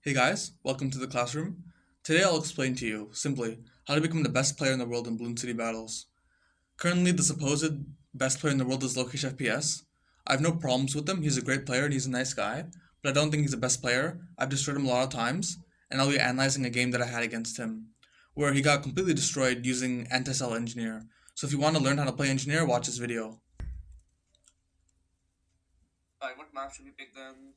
Hey guys, welcome to the classroom. Today I'll explain to you, simply, how to become the best player in the world in Bloons TD Battles. Currently, the supposed best player in the world is Lokish FPS. I have no problems with him, he's a great player and he's a nice guy, but I don't think he's the best player. I've destroyed him a lot of times, and I'll be analyzing a game that I had against him, where he got completely destroyed using anti-cell engineer. So if you want to learn how to play engineer, watch this video. Alright, what map should we pick then?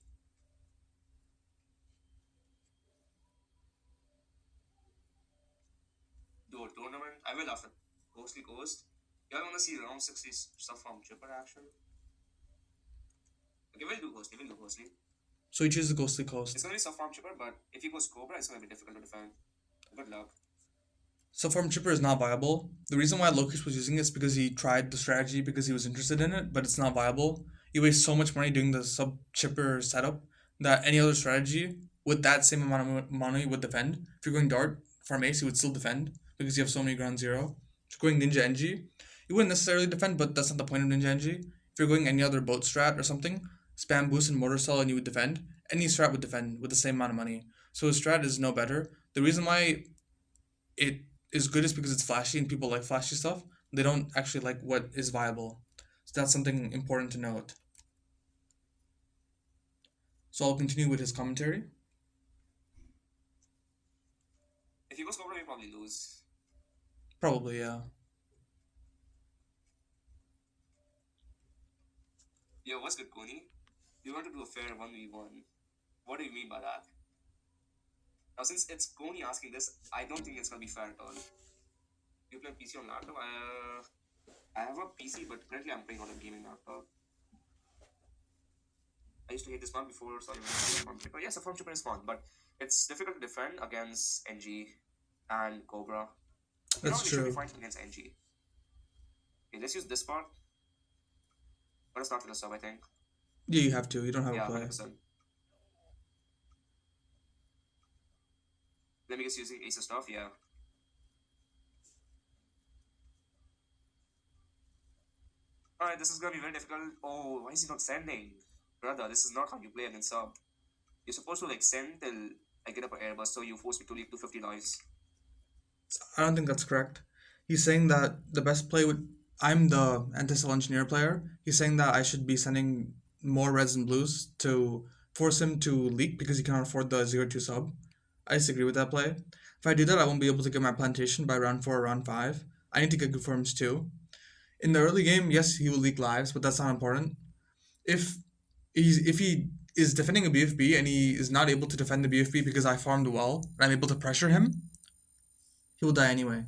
Do a tournament? I will after Ghostly Coast. Yeah, I want to see round 60 stuff from Chipper action. Okay, we'll do Ghostly. So he chooses the Ghostly Coast. It's gonna be stuff from Chipper, but if he goes Cobra, it's gonna be difficult to defend. Good luck. Subfarm Chipper is not viable. The reason why Lokish was using it is because he tried the strategy because he was interested in it, but it's not viable. You waste so much money doing the sub chipper setup that any other strategy with that same amount of money would defend. If you're going Dart, Farm Ace, you would still defend because you have so many ground zero. If you're going Ninja NG, you wouldn't necessarily defend, but that's not the point of Ninja NG. If you're going any other boat strat or something, spam boost and mortar cell and you would defend. Any strat would defend with the same amount of money. So his strat is no better. The reason why it is good is because it's flashy and people like flashy stuff. They don't actually like what is viable. So that's something important to note. So I'll continue with his commentary. If he goes Cobra, we probably lose. Probably, yeah. Yo, what's good, Kuni? You want to do a fair 1v1. What do you mean by that? Now, since it's Kuni asking this, I don't think it's gonna be fair at all. You play PC on laptop? I have a PC, but currently I'm playing on a gaming laptop. I used to hate this one before, so I farm chipper. Yes, a farm chipper is fun, but it's difficult to defend against NG and Cobra. That's We should be true. fine against NG. Okay, let's use this part. Let us start with the sub, I think. Yeah, you have to. You don't have a Yeah, play. 100%. Let me just using ace of stuff, yeah. Alright, this is gonna be very difficult. Oh, why is he not sending? Brother, this is not how you play against sub. You're supposed to like send till I get up an airbus, so you force me to leave 250 lives. I don't think that's correct. He's saying that the best play would. I'm the anti-cell engineer player. He's saying that I should be sending more reds and blues to force him to leak because he cannot afford the 0-2 sub. I disagree with that play. If I do that, I won't be able to get my plantation by round 4 or round 5. I need to get good forms too. In the early game, yes, he will leak lives, but that's not important. If if he is defending a BFB and he is not able to defend the BFB because I farmed well and I'm able to pressure him, he will die anyway.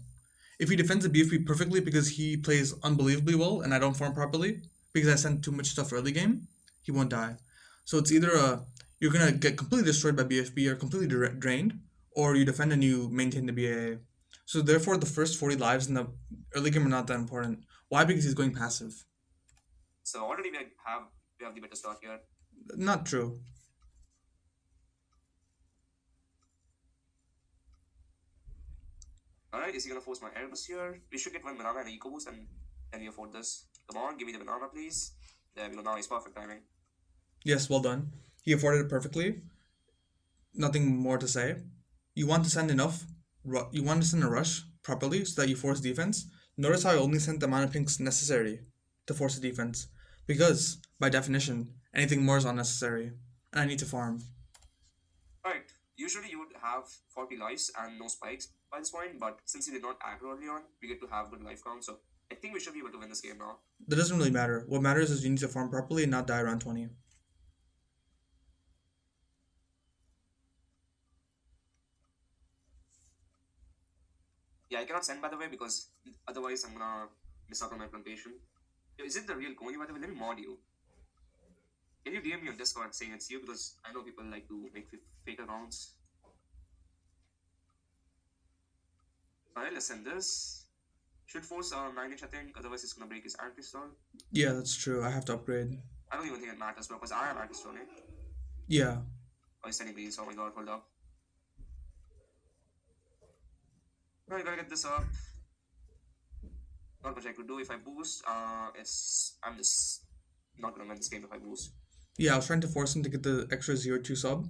If he defends the BFB perfectly because he plays unbelievably well and I don't farm properly because I send too much stuff early game, he won't die. So it's either you're gonna get completely destroyed by BFB or completely drained, or you defend and you maintain the BAA. So therefore, the first 40 lives in the early game are not that important. Why? Because he's going passive. So already we have the better start here. Not true. Alright, is he gonna force my airbus here? We should get one banana and eco boost and then we afford this. Come on, give me the banana, please. There we go, now it's perfect timing. Yes, well done. He afforded it perfectly. Nothing more to say. You want to send enough. You want to send a rush properly so that you force defense. Notice how I only sent the amount of pinks necessary to force a defense, because by definition, anything more is unnecessary, and I need to farm. Right, usually you would have 40 lives and no spikes by this point, but since he did not aggro early on, we get to have good life count, so I think we should be able to win this game now. That doesn't really matter. What matters is you need to farm properly and not die around 20. Yeah, I cannot send by the way because otherwise I'm gonna miss out on my plantation. Yo, is it the real Coney by the way? Let me mod you. Can you DM me on Discord saying it's you because I know people like to make fake accounts. Alright, let's send this. Should force 9 inch I think, otherwise it's gonna break his iron pistol. Yeah, that's true. I have to upgrade. I don't even think it matters bro, because I am iron pistol, eh? Yeah. Oh, he's sending greens, oh my god, hold up. Alright, gotta get this up. Not much I could do if I boost. I'm just not gonna win this game if I boost. Yeah, I was trying to force him to get the extra 0-2 sub.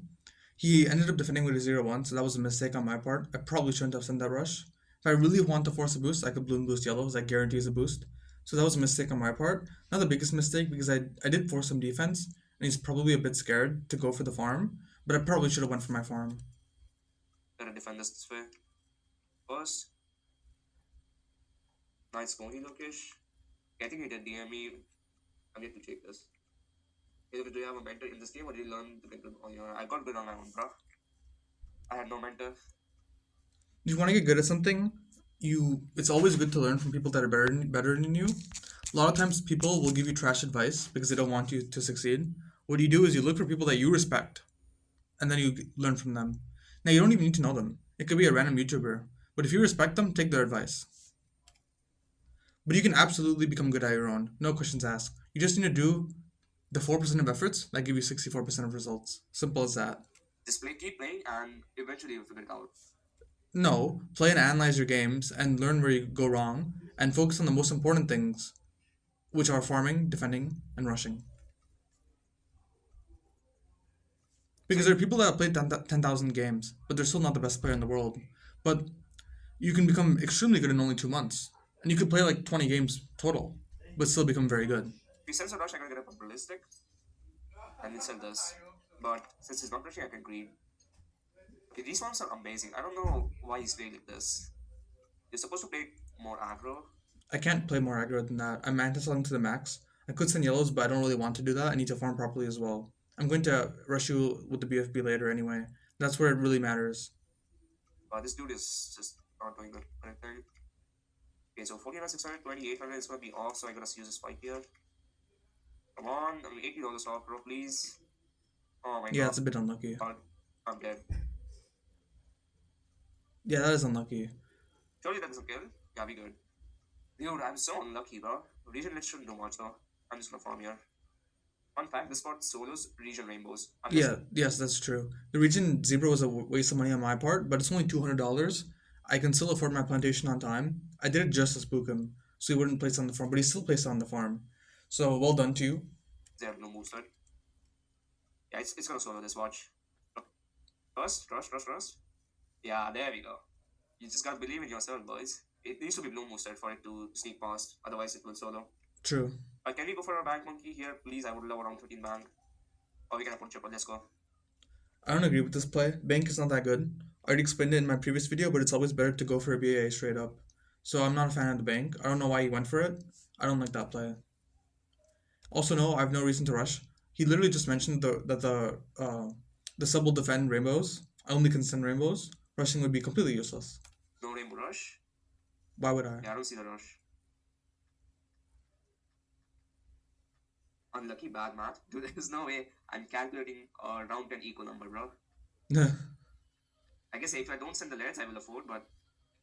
He ended up defending with a 0-1, so that was a mistake on my part. I probably shouldn't have sent that rush. If I really want to force a boost, I could Bloon boost yellows. That guarantees a boost. So that was a mistake on my part. Not the biggest mistake because I did force some defense, and he's probably a bit scared to go for the farm. But I probably should have went for my farm. Gotta defend this way. First, nice Coney Lokesh. I think he did DM me. I need to check this. Hey, do you have a mentor in this game or did you learn to get good on your own? I got good on my own, bro. I had no mentor. If you want to get good at something, it's always good to learn from people that are better than you. A lot of times people will give you trash advice because they don't want you to succeed. What you do is you look for people that you respect and then you learn from them. Now you don't even need to know them. It could be a random YouTuber, but if you respect them, take their advice. But you can absolutely become good at your own. No questions asked. You just need to do the 4% of efforts that give you 64% of results. Simple as that. Just keep playing, and eventually you'll figure it out. No, play and analyze your games and learn where you go wrong and focus on the most important things, which are farming, defending, and rushing. Because Same. there are people that have played 10,000 games, but they're still not the best player in the world. But you can become extremely good in only 2 months. And you could play like 20 games total, but still become very good. If he sells a rush, I gotta get up a ballistic, and he'll sell this. But since he's not rushing, I can green. Okay, these ones are amazing. I don't know why he's playing like this. You're supposed to play more aggro. I can't play more aggro than that. I'm mantis-selling to the max. I could send yellows, but I don't really want to do that. I need to farm properly as well. I'm going to rush you with the BFB later anyway. That's where it really matters. This dude is just not doing the correct thing. Okay, so 14 600, 2800 is gonna be off, so I gotta use a spike here. Come on, I mean $80 off, bro, please. Oh my Yeah, god. it's a bit unlucky. I'm dead. Yeah, that is unlucky. Surely that doesn't kill? Yeah, we good. Dude, I'm so unlucky, bro. Region lit shouldn't do much, though. I'm just gonna farm here. Fun fact, this spot solos region rainbows. Yeah, yes, that's true. The region zebra was a waste of money on my part, but it's only $200. I can still afford my plantation on time. I did it just to spook him, so he wouldn't place on the farm, but he still placed on the farm. So well done to you. They have no moveset. Yeah, it's gonna solo this, watch. Rush. Yeah, there we go. You just gotta believe in yourself, boys. It needs to be blue moveset for it to sneak past, otherwise it will solo. True. Can we go for a bank monkey here, please? I would love around 13 bank. Or we can put triple, let's go. I don't agree with this play. Bank is not that good. I already explained it in my previous video, but it's always better to go for a BAA straight up. So I'm not a fan of the bank. I don't know why he went for it. I don't like that play. Also, no, I have no reason to rush. He literally just mentioned that the sub will defend rainbows. I only can send rainbows. Rushing would be completely useless. No rainbow rush? Why would I? Yeah, I don't see the rush. Unlucky bad math. Dude, there's no way I'm calculating a round 10 equal number, bro. I guess if I don't send the leads, I will afford, but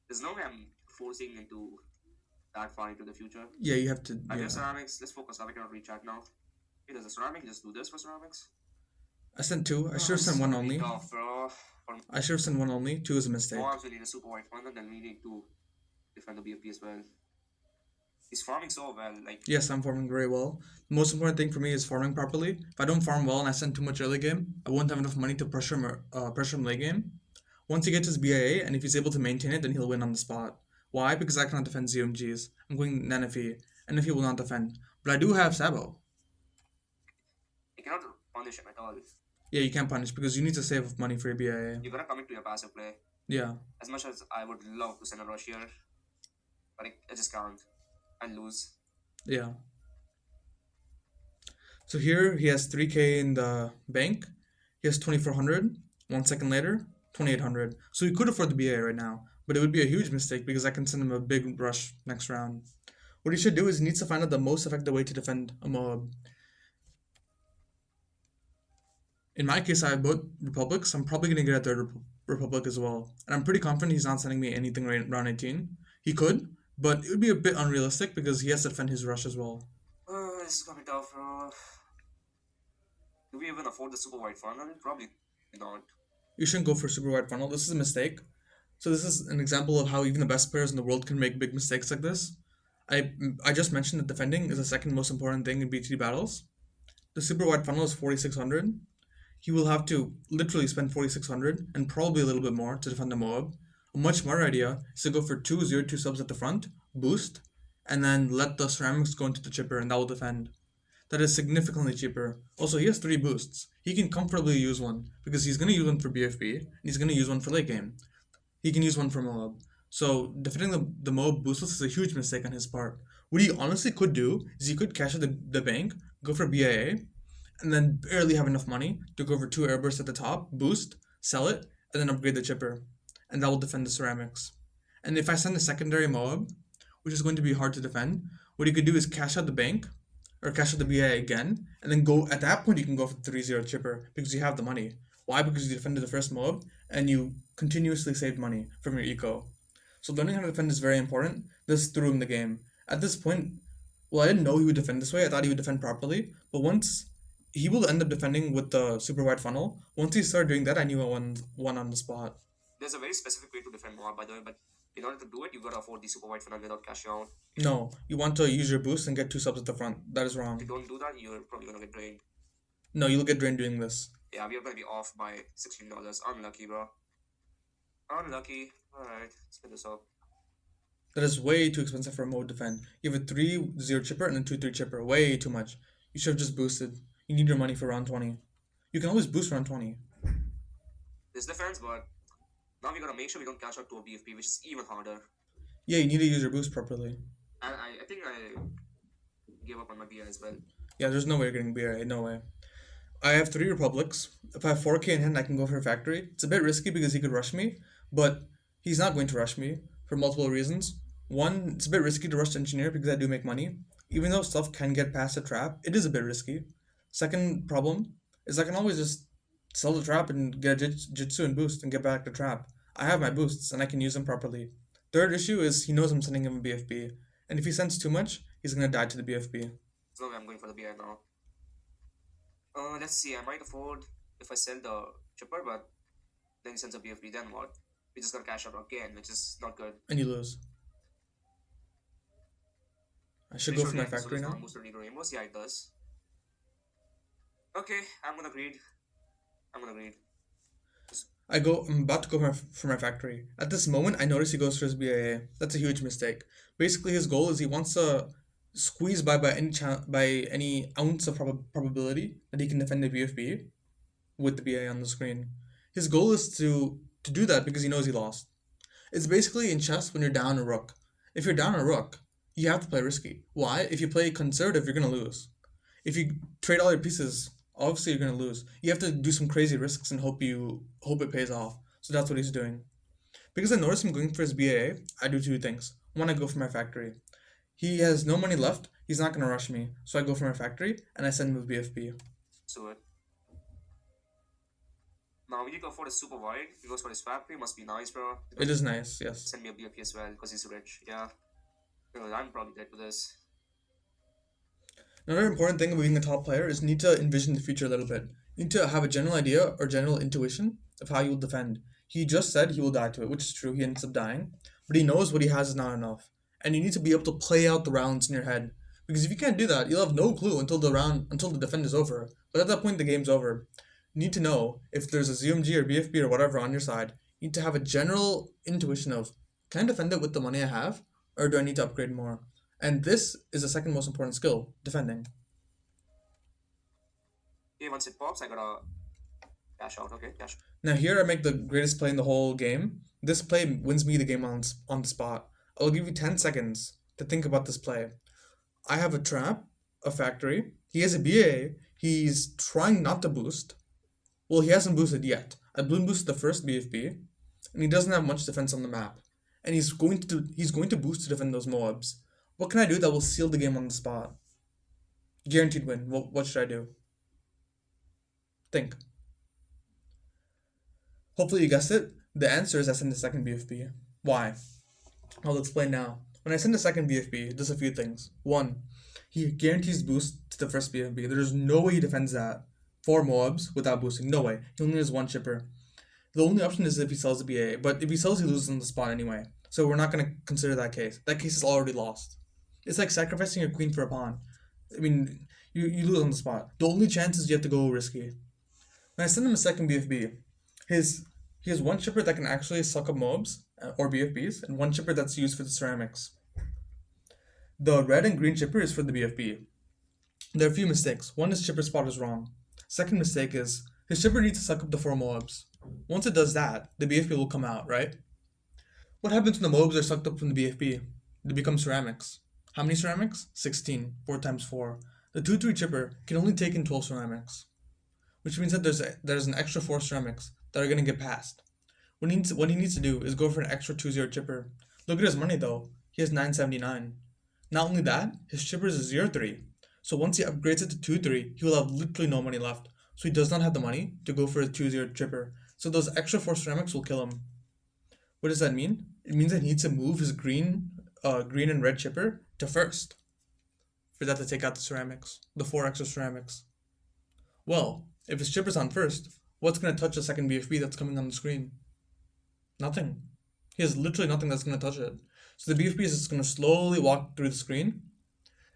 there's no way I'm forcing into that far into the future. Yeah, you have to. I Yeah. have ceramics. Let's focus. I cannot reach out now. Hey, there's a ceramic. Just do this for ceramics. I sent two. I should have sent one only. Tough, bro. I should have sent one only. Two is a mistake. Mobs, we need a super white funnel, then we need to defend the BFP as well. He's farming so well, like. Yes, I'm farming very well. The most important thing for me is farming properly. If I don't farm well and I send too much early game, I won't have enough money to pressure him late game. Once he gets his BAA, and if he's able to maintain it, then he'll win on the spot. Why? Because I cannot defend ZMGs. I'm going Nanafi. Nanafi will not defend. But I do have Sabo. You cannot punish him at all. Yeah, you can't punish because you need to save money for your BAA. You gotta commit to your passive play. Yeah. As much as I would love to send a rush here, but I just can't. I lose. Yeah. So here he has 3K in the bank. He has 2400. 1 second later, 2800. So he could afford the BA right now, but it would be a huge mistake because I can send him a big rush next round. What he should do is he needs to find out the most effective way to defend a mob. In my case, I have both Republics. I'm probably going to get a third Republic as well. And I'm pretty confident he's not sending me anything right round 18. He could, but it would be a bit unrealistic because he has to defend his rush as well. This is gonna be tough, bro. Do we even afford the super white funnel? Probably not. You shouldn't go for super wide funnel. This is a mistake. So this is an example of how even the best players in the world can make big mistakes like this. I just mentioned that defending is the second most important thing in BTD battles. The super wide funnel is 4600. he will have to literally spend 4,600 and probably a little bit more to defend the Moab. A much smarter idea is to go for 202 subs at the front, boost, and then let the ceramics go into the chipper and that will defend. That is significantly cheaper. Also, he has three boosts. He can comfortably use one because he's going to use one for BFB and he's going to use one for late game. He can use one for Moab. So defending the Moab boostless is a huge mistake on his part. What he honestly could do is he could cash out the bank, go for BIA, and then barely have enough money to go for two airbursts at the top, boost, sell it, and then upgrade the chipper. And that will defend the ceramics. And if I send a secondary Moab, which is going to be hard to defend, what he could do is cash out the bank, or cash out the BI again, and then go at that point you can go for the 3-0 chipper because you have the money. Why? Because you defended the first Moab and you continuously saved money from your eco. So learning how to defend is very important. This threw him the game. At this point, well, I didn't know he would defend this way. I thought he would defend properly, but once he will end up defending with the super wide funnel. Once he started doing that, I knew I won on the spot. There's a very specific way to defend Moab, by the way, but in order to do it, you gotta afford the super wide funnel without cashing out. No, you want to use your boost and get two subs at the front. That is If wrong. you don't do that, you're probably gonna get drained. No, you'll get drained doing this. Yeah, we are gonna be off by $16. Unlucky, bro. Unlucky. Alright, let's get this up. That is way too expensive for a mode defend. You have a 3-0 chipper and a 2-3 chipper. Way too much. You should have just boosted. You need your money for round 20. You can always boost round 20. This defense, but now we gotta make sure we don't cash out to a BFP, which is even harder. Yeah, you need to use your boost properly. And I think I gave up on my BI as well. Yeah, there's no way you're getting BRA. No way. I have 3 Republics. If I have 4K in hand, I can go for a factory. It's a bit risky because he could rush me, but he's not going to rush me for multiple reasons. One, it's a bit risky to rush the engineer because I do make money. Even though stuff can get past the trap, it is a bit risky. Second problem is I can always just sell the trap and get a jitsu and boost and get back the trap. I have my boosts and I can use them properly. Third issue is he knows I'm sending him a BFB, and if he sends too much, he's gonna die to the BFB. There's no way I'm going for the BI now. Let's see, I might afford if I sell the chipper, but then he sends a BFB, then what? We just gotta cash out again, which is not good. And you lose. I should go for my factory now. Most need rainbows. Yeah, it does. Okay, I'm gonna greed. I'm about to go for my factory. At this moment, I notice he goes for his BIA. That's a huge mistake. Basically, his goal is he wants to squeeze by any ounce of probability that he can defend the BFB with the BIA on the screen. His goal is to do that because he knows he lost. It's basically in chess when you're down a rook. If you're down a rook, you have to play risky. Why? If you play conservative, you're gonna lose. If you trade all your pieces, obviously you're gonna lose. You have to do some crazy risks and hope it pays off. So that's what he's doing. Because I noticed him going for his BAA, I do two things. One, I go for my factory. He has no money left. He's not gonna rush me, so I go for my factory and I send him with BFB. So it. Now we need to afford a super wide. He goes for his factory. Must be nice, bro. It is nice, yes. Send me a BFP as well because he's rich. Yeah. I'm probably dead to this. Another important thing of being a top player is you need to envision the future a little bit. You need to have a general idea or general intuition of how you will defend. He just said he will die to it, which is true. He ends up dying, but he knows what he has is not enough, and you need to be able to play out the rounds in your head. Because if you can't do that, you'll have no clue until the defend is over. But at that point, the game's over. You need to know if there's a ZMG or BFB or whatever on your side. You need to have a general intuition of, can I defend it with the money I have, or do I need to upgrade more? And this is the second most important skill, defending. Okay, once it pops, I gotta cash out. Okay, cash. Now here I make the greatest play in the whole game. This play wins me the game on the spot. I'll give you 10 seconds to think about this play. I have a trap, a factory. He has a BA. He's trying not to boost. Well, he hasn't boosted yet. I balloon boosted the first BFB, and he doesn't have much defense on the map. And he's going to boost to defend those Moabs. What can I do that will seal the game on the spot? Guaranteed win. What should I do? Think. Hopefully you guessed it. The answer is I send the second BFB. Why? I'll explain now. When I send the second BFB, it does a few things. One, he guarantees boost to the first BFB. There's no way he defends that 4 Moabs without boosting. No way. He only has 1 chipper. The only option is if he sells the BA, but if he sells, he loses on the spot anyway. So we're not going to consider that case. That case is already lost. It's like sacrificing your queen for a pawn. I mean, you lose on the spot. The only chance is you have to go risky. And I send him a second BFB. His he has one chipper that can actually suck up mobs or BFBs, and one chipper that's used for the ceramics. The red and green chipper is for the BFB. There are a few mistakes. One is chipper spot is wrong. Second mistake is his chipper needs to suck up the four mobs. Once it does that, the BFB will come out, right? What happens when the mobs are sucked up from the BFB? They become ceramics. How many ceramics? 16. 4 times 4. The 2-3 chipper can only take in 12 ceramics, which means that there's an extra 4 ceramics that are going to get passed. What he needs to do is go for an extra 2-0 chipper. Look at his money though. He has 979. Not only that, his chipper is a 0-3. So once he upgrades it to 2-3, he will have literally no money left. So he does not have the money to go for a 2-0 chipper. So those extra 4 ceramics will kill him. What does that mean? It means that he needs to move his green and red chipper to first for that to take out the ceramics, the 4 extra ceramics. Well, if his chipper's on first, what's going to touch the second BFB that's coming on the screen? Nothing. He has literally nothing that's going to touch it. So the BFB is just going to slowly walk through the screen,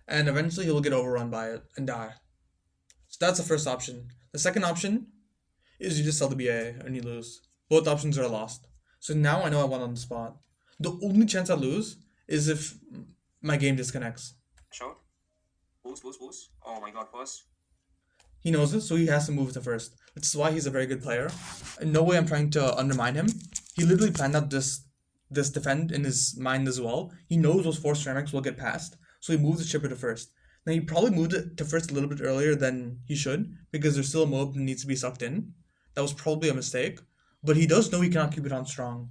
and eventually he'll get overrun by it and die. So that's the first option. The second option is you just sell the BA and you lose. Both options are lost. So now I know I won on the spot. The only chance I lose is if my game disconnects. Shot. Boost. Oh my god, first. He knows it, so he has to move to first. This is why he's a very good player. In no way I'm trying to undermine him. He literally planned out this defend in his mind as well. He knows those 4 ceramics will get passed, so he moved the chipper to first. Now he probably moved it to first a little bit earlier than he should, because there's still a mob that needs to be sucked in. That was probably a mistake, but he does know he cannot keep it on strong.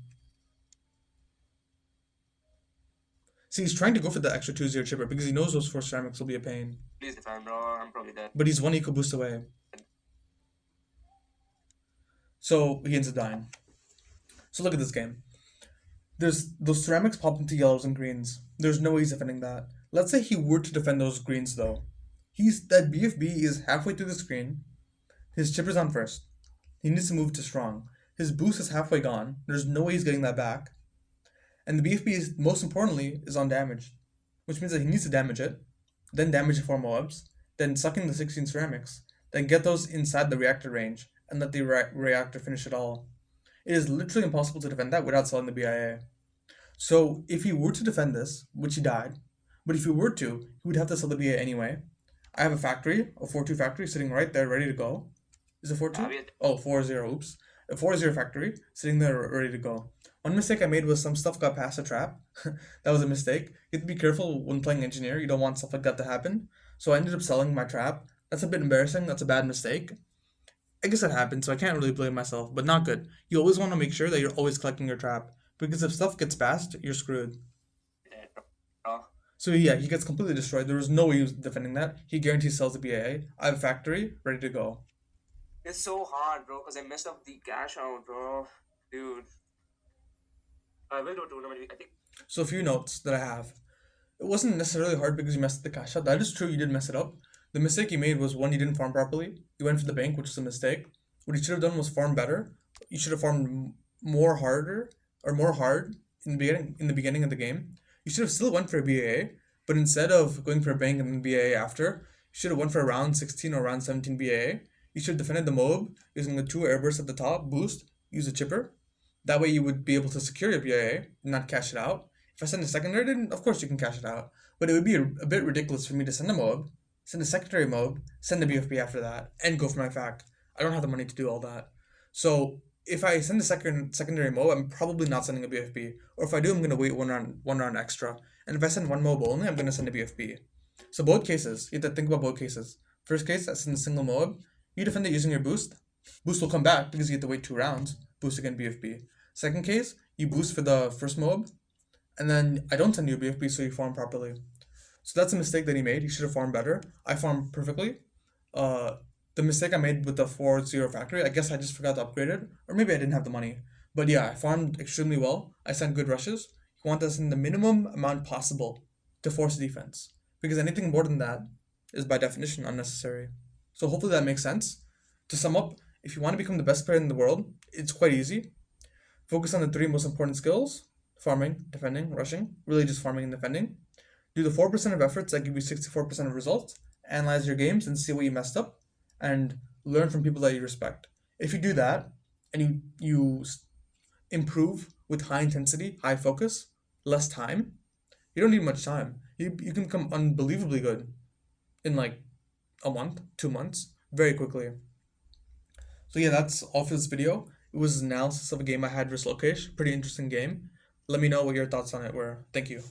See, he's trying to go for the extra 2-0 chipper because he knows those 4 ceramics will be a pain. Please defend, bro. I'm probably dead. But he's one eco boost away. So he ends up dying. So look at this game. There's those ceramics pop into yellows and greens. There's no way he's defending that. Let's say he were to defend those greens though. That BFB is halfway through the screen. His chipper's on first. He needs to move to strong. His boost is halfway gone. There's no way he's getting that back. And the BFB is, most importantly, is on damage, which means that he needs to damage it, then damage the 4 mobs, then suck in the 16 ceramics, then get those inside the reactor range, and let the reactor finish it all. It is literally impossible to defend that without selling the BIA. So if he were to defend this, which he died, but if he were to, he would have to sell the BIA anyway. I have a factory, a 4-2 factory sitting right there ready to go. Is it 4-2? Oh, 4-0, oops. A 4-0 factory sitting there ready to go. One mistake I made was some stuff got past a trap. That was a mistake. You have to be careful when playing engineer. You don't want stuff like that to happen. So I ended up selling my trap. That's a bit embarrassing. That's a bad mistake. I guess that happened, so I can't really blame myself, but not good. You always want to make sure that you're always collecting your trap, because if stuff gets past, you're screwed. Dead, bro. So yeah, he gets completely destroyed. There was no way he was defending that. He guarantees sells the BAA. I have a factory ready to go. It's so hard, bro, because I messed up the cash out, bro. Dude. I will do a tournament. I think. So a few notes that I have. It wasn't necessarily hard because you messed the cash out. That is true, you did mess it up. The mistake you made was one, you didn't farm properly. You went for the bank, which is a mistake. What you should have done was farm better. You should have farmed more harder or more hard in the beginning of the game. You should have still went for a BAA, but instead of going for a bank and then BAA after, you should have went for a round 16 or round 17 BAA. You should have defended the mob using the 2 airbursts at the top, boost, use a chipper. That way you would be able to secure your BAA and not cash it out. If I send a secondary, then of course you can cash it out. But it would be a bit ridiculous for me to send a mob, send a secondary mob, send a BFB after that, and go for my fact. I don't have the money to do all that. So if I send a secondary mob, I'm probably not sending a BFB. Or if I do, I'm gonna wait one round extra. And if I send one mob only, I'm gonna send a BFB. So both cases, you have to think about both cases. First case, I send a single mob. You defend it using your boost. Boost will come back because you have to wait 2 rounds. Boost again BFB. Second case, you boost for the first mob, and then I don't send you a BFB so you farm properly. So that's a mistake that he made. He should have farmed better. I farmed perfectly. The mistake I made with the 4-0 factory, I guess I just forgot to upgrade it, or maybe I didn't have the money. But yeah, I farmed extremely well. I sent good rushes. You want to send the minimum amount possible to force defense, because anything more than that is by definition unnecessary. So hopefully that makes sense. To sum up, if you want to become the best player in the world, it's quite easy. Focus on the 3 most important skills: farming, defending, rushing. Really just farming and defending. Do the 4% of efforts that give you 64% of results. Analyze your games and see what you messed up, and learn from people that you respect. If you do that and you improve with high intensity, high focus, less time, you don't need much time. You can become unbelievably good in like a month, 2 months, very quickly. So yeah, that's all for this video. It was an analysis of a game I had versus Lokesh. Pretty interesting game. Let me know what your thoughts on it were. Thank you.